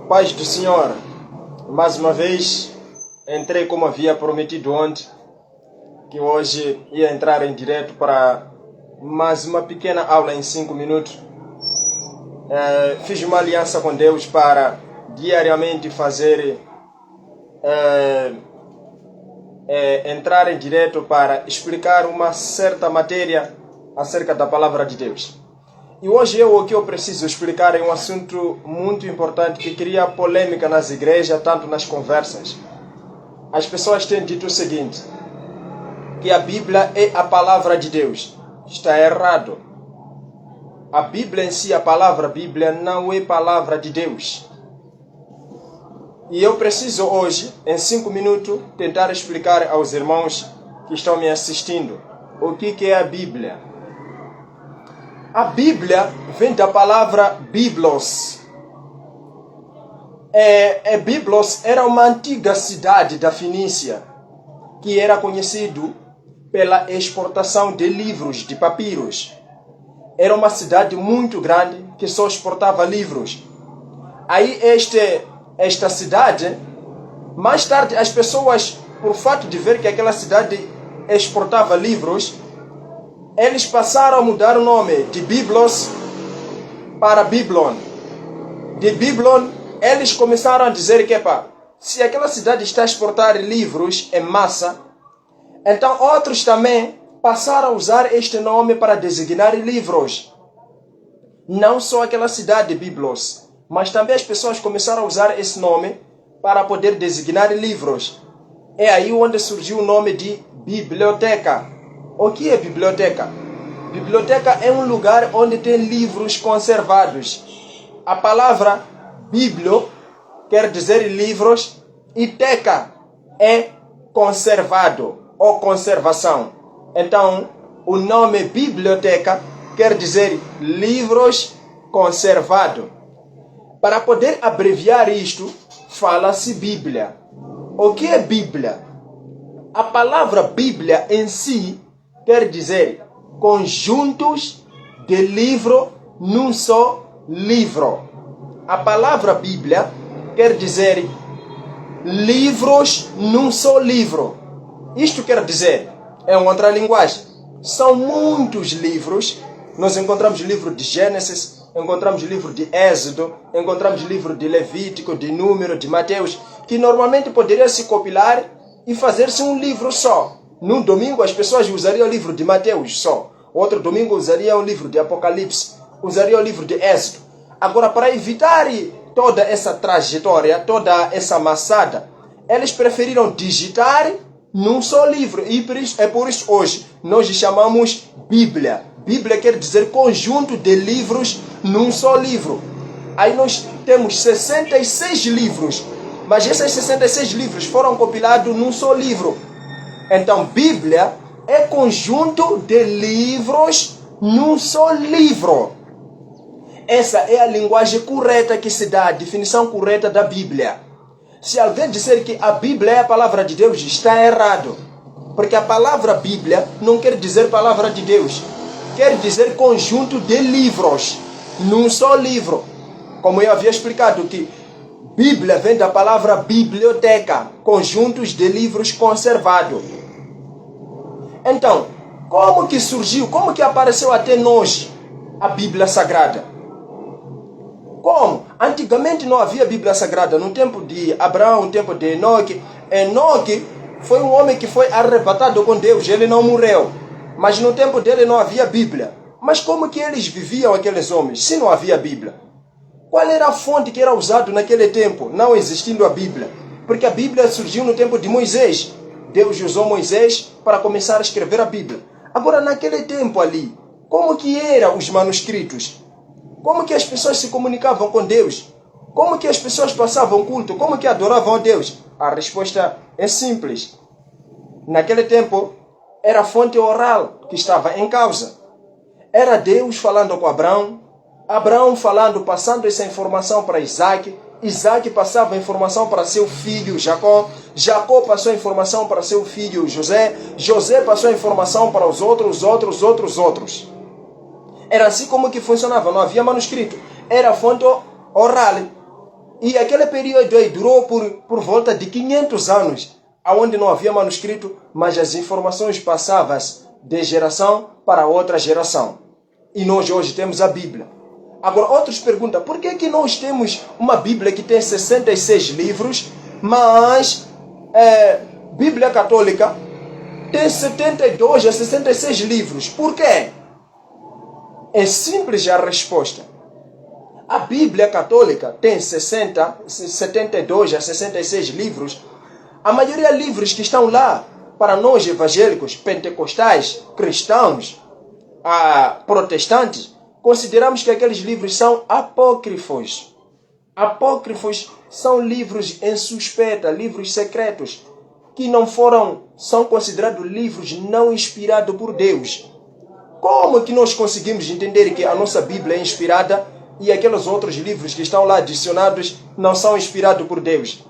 Paz do Senhor, mais uma vez entrei como havia prometido ontem, que hoje ia entrar em direto para mais uma pequena aula em 5 minutos. Fiz uma aliança com Deus para diariamente fazer entrar em direto para explicar uma certa matéria acerca da palavra de Deus. E hoje o que eu preciso explicar é um assunto muito importante que cria polêmica nas igrejas, tanto nas conversas. As pessoas têm dito o seguinte, que a Bíblia é a palavra de Deus. Está errado. A Bíblia em si, a palavra Bíblia, não é palavra de Deus. E eu preciso hoje, em 5 minutos, tentar explicar aos irmãos que estão me assistindo o que é a Bíblia. A Bíblia vem da palavra Biblos. Biblos era uma antiga cidade da Fenícia, que era conhecido pela exportação de livros, de papiros. Era uma cidade muito grande que só exportava livros. Aí esta cidade, mais tarde as pessoas, por fato de ver que aquela cidade exportava livros, eles passaram a mudar o nome de Biblos para Biblon. De Biblon, eles começaram a dizer que se aquela cidade está a exportar livros em massa, então outros também passaram a usar este nome para designar livros. Não só aquela cidade de Biblos, mas também as pessoas começaram a usar esse nome para poder designar livros. É aí onde surgiu o nome de biblioteca. O que é biblioteca? Biblioteca é um lugar onde tem livros conservados. A palavra biblio quer dizer livros e teca é conservado ou conservação. Então, o nome biblioteca quer dizer livros conservado. Para poder abreviar isto, fala-se Bíblia. O que é Bíblia? A palavra Bíblia em si quer dizer conjuntos de livro num só livro. A palavra Bíblia quer dizer livros num só livro. Isto quer dizer, é uma outra linguagem. São muitos livros. Nós encontramos livro de Gênesis, encontramos livro de Êxodo, encontramos livro de Levítico, de Número, de Mateus, que normalmente poderia se compilar e fazer-se um livro só. Num domingo as pessoas usariam o livro de Mateus só. Outro domingo usariam o livro de Apocalipse, usariam o livro de Êxodo. Agora, para evitar toda essa trajetória, toda essa maçada, eles preferiram digitar num só livro. E por isso hoje nós chamamos Bíblia. Bíblia quer dizer conjunto de livros num só livro. Aí nós temos 66 livros, mas esses 66 livros foram compilados num só livro. Então, Bíblia é conjunto de livros num só livro. Essa é a linguagem correta que se dá, a definição correta da Bíblia. Se alguém disser que a Bíblia é a palavra de Deus, está errado. Porque a palavra Bíblia não quer dizer palavra de Deus. Quer dizer conjunto de livros num só livro. Como eu havia explicado que Bíblia vem da palavra biblioteca, conjuntos de livros conservados. Então, como que surgiu, como que apareceu até nós a Bíblia Sagrada? Como? Antigamente não havia Bíblia Sagrada. No tempo de Abraão, no tempo de Enoque. Enoque foi um homem que foi arrebatado com Deus, ele não morreu. Mas no tempo dele não havia Bíblia. Mas como que eles viviam, aqueles homens, se não havia Bíblia? Qual era a fonte que era usada naquele tempo, não existindo a Bíblia? Porque a Bíblia surgiu no tempo de Moisés. Deus usou Moisés para começar a escrever a Bíblia. Agora, naquele tempo ali, como que eram os manuscritos? Como que as pessoas se comunicavam com Deus? Como que as pessoas passavam culto? Como que adoravam a Deus? A resposta é simples. Naquele tempo, era a fonte oral que estava em causa. Era Deus falando com Abraão, Abraão falando, passando essa informação para Isaac, Isaac passava a informação para seu filho Jacó, Jacó passou a informação para seu filho José, José passou a informação para os outros. Era assim como que funcionava, não havia manuscrito, era fonte oral. E aquele período aí durou por volta de 500 anos, onde não havia manuscrito, mas as informações passavam-se de geração para outra geração. E nós hoje temos a Bíblia. Agora, outros perguntam, por que nós temos uma Bíblia que tem 66 livros, mas Bíblia Católica tem 72 a 66 livros? Por quê? É simples a resposta. A Bíblia Católica tem 72 a 66 livros. A maioria livros que estão lá, para nós evangélicos, pentecostais, cristãos, protestantes, consideramos que aqueles livros são apócrifos. Apócrifos são livros em suspeita, livros secretos, que são considerados livros não inspirados por Deus. Como que nós conseguimos entender que a nossa Bíblia é inspirada e aqueles outros livros que estão lá adicionados não são inspirados por Deus?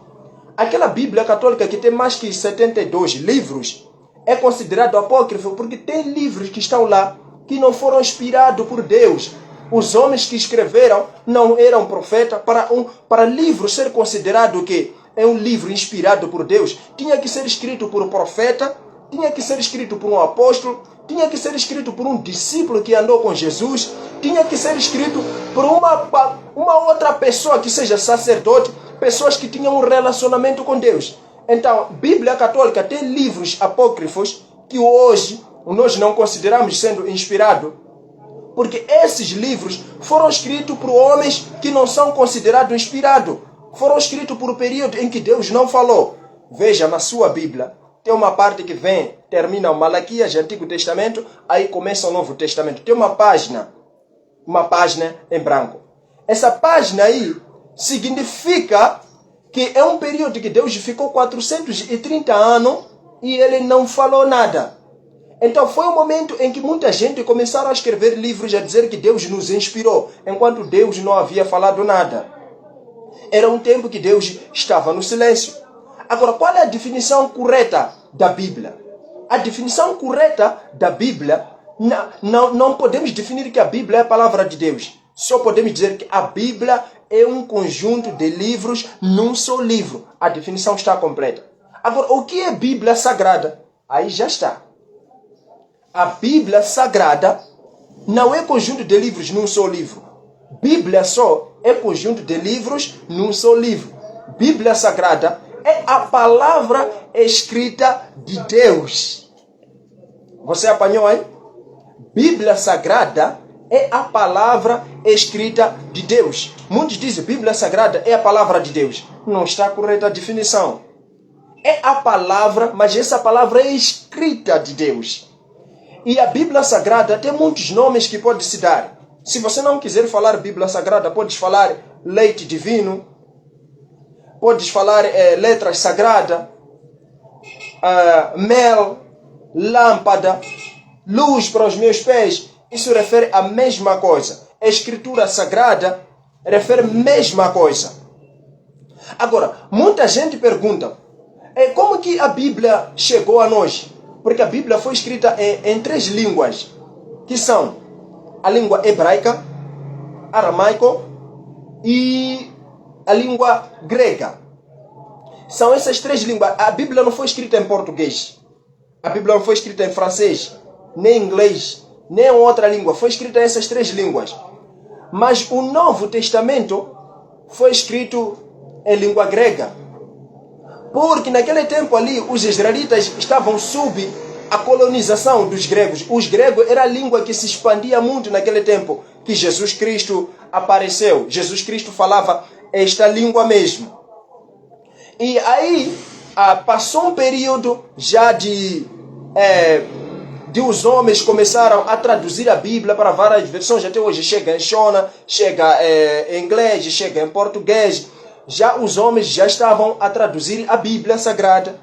Aquela Bíblia Católica que tem mais que 72 livros é considerado apócrifo porque tem livros que estão lá que não foram inspirados por Deus. Os homens que escreveram não eram profetas. Para livro ser considerado que é um livro inspirado por Deus, tinha que ser escrito por um profeta, tinha que ser escrito por um apóstolo, tinha que ser escrito por um discípulo que andou com Jesus, tinha que ser escrito por uma outra pessoa que seja sacerdote, pessoas que tinham um relacionamento com Deus. Então, Bíblia Católica tem livros apócrifos que hoje nós não consideramos sendo inspirados, porque esses livros foram escritos por homens que não são considerados inspirados. Foram escritos por um período em que Deus não falou. Veja, na sua Bíblia, tem uma parte que termina o Malaquias, Antigo Testamento, aí começa o Novo Testamento. Tem uma página em branco. Essa página aí significa que é um período que Deus ficou 430 anos e ele não falou nada. Então foi um momento em que muita gente começaram a escrever livros a dizer que Deus nos inspirou, enquanto Deus não havia falado nada. Era um tempo que Deus estava no silêncio. Agora, qual é a definição correta da Bíblia? A definição correta da Bíblia, não podemos definir que a Bíblia é a palavra de Deus. Só podemos dizer que a Bíblia é um conjunto de livros num só livro. A definição está completa. Agora, o que é Bíblia Sagrada? Aí já está. A Bíblia Sagrada não é conjunto de livros num só livro. Bíblia só é conjunto de livros num só livro. Bíblia Sagrada é a palavra escrita de Deus. Você apanhou, hein? Bíblia Sagrada é a palavra escrita de Deus. Muitos dizem que Bíblia Sagrada é a palavra de Deus. Não está correta a definição. É a palavra, mas essa palavra é escrita de Deus. E a Bíblia Sagrada tem muitos nomes que pode se dar. Se você não quiser falar Bíblia Sagrada, podes falar leite divino, podes falar letras sagradas, mel, lâmpada, luz para os meus pés. Isso refere à mesma coisa. A Escritura Sagrada refere à mesma coisa. Agora, muita gente pergunta, como que a Bíblia chegou a nós? Porque a Bíblia foi escrita em 3 línguas, que são a língua hebraica, aramaico e a língua grega. São essas 3 línguas. A Bíblia não foi escrita em português. A Bíblia não foi escrita em francês, nem em inglês, nem em outra língua. Foi escrita em essas 3 línguas. Mas o Novo Testamento foi escrito em língua grega. Porque naquele tempo ali, os israelitas estavam sob a colonização dos gregos. Os gregos era a língua que se expandia muito naquele tempo que Jesus Cristo apareceu. Jesus Cristo falava esta língua mesmo. E aí passou um período já de os homens começaram a traduzir a Bíblia para várias versões. Até hoje chega em Shona, chega em inglês, chega em português. Já os homens já estavam a traduzir a Bíblia Sagrada.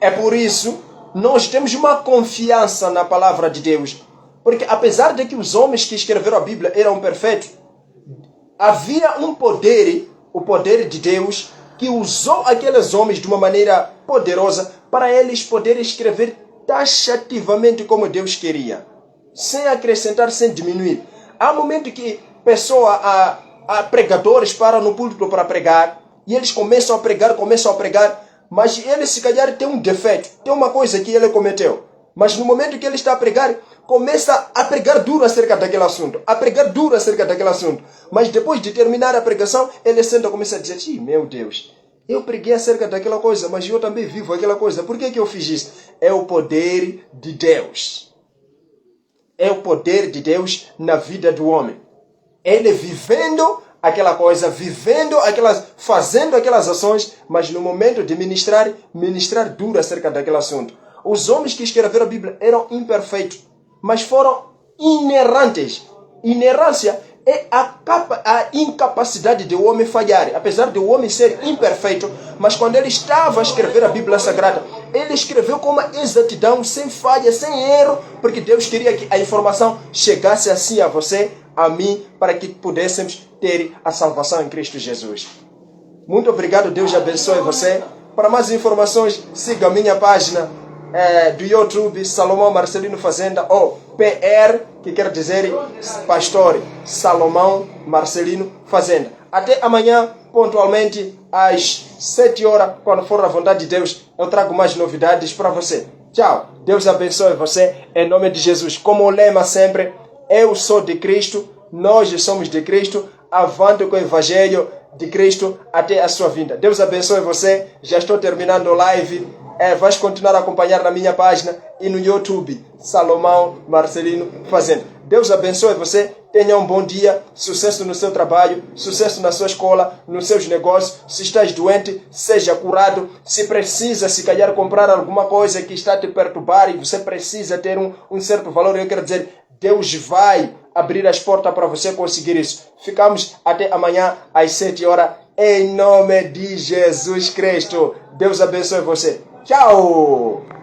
É por isso nós temos uma confiança na palavra de Deus. Porque apesar de que os homens que escreveram a Bíblia eram perfeitos, havia um poder, o poder de Deus, que usou aqueles homens de uma maneira poderosa para eles poderem escrever taxativamente como Deus queria. Sem acrescentar, sem diminuir. Há um momento que a pessoa pregadores param no púlpito para pregar, e eles começam a pregar, mas ele se calhar tem um defeito, tem uma coisa que ele cometeu. Mas no momento que ele está a pregar, começa a pregar duro acerca daquele assunto. Mas depois de terminar a pregação, ele senta e começa a dizer, meu Deus, eu preguei acerca daquela coisa, mas eu também vivo aquela coisa. Por que eu fiz isso? É o poder de Deus. É o poder de Deus na vida do homem. Ele vivendo aquela coisa, fazendo aquelas ações, mas no momento de ministrar duro acerca daquele assunto. Os homens que escreveram a Bíblia eram imperfeitos, mas foram inerrantes. Inerrância é a incapacidade do homem falhar. Apesar de o homem ser imperfeito, mas quando ele estava a escrever a Bíblia Sagrada, ele escreveu com uma exatidão, sem falha, sem erro, porque Deus queria que a informação chegasse assim a você, a mim, para que pudéssemos ter a salvação em Cristo Jesus. Muito obrigado, Deus abençoe você. Para mais informações, siga a minha página do YouTube, Salomão Marcelino Fazenda, ou PR, que quer dizer Pastor Salomão Marcelino Fazenda. Até amanhã, pontualmente, às 7 horas, quando for a vontade de Deus, eu trago mais novidades para você. Tchau, Deus abençoe você, em nome de Jesus. Como o lema sempre, eu sou de Cristo, nós somos de Cristo, avante com o Evangelho de Cristo até a sua vinda. Deus abençoe você, já estou terminando o live. Vais continuar a acompanhar na minha página e no YouTube, Salomão Marcelino Fazenda. Deus abençoe você, tenha um bom dia, sucesso no seu trabalho, sucesso na sua escola, nos seus negócios. Se estás doente, seja curado. Se precisa, se calhar, comprar alguma coisa que está a te perturbar e você precisa ter um certo valor, eu quero dizer, Deus vai abrir as portas para você conseguir isso. Ficamos até amanhã às 7 horas, em nome de Jesus Cristo. Deus abençoe você. Tchau!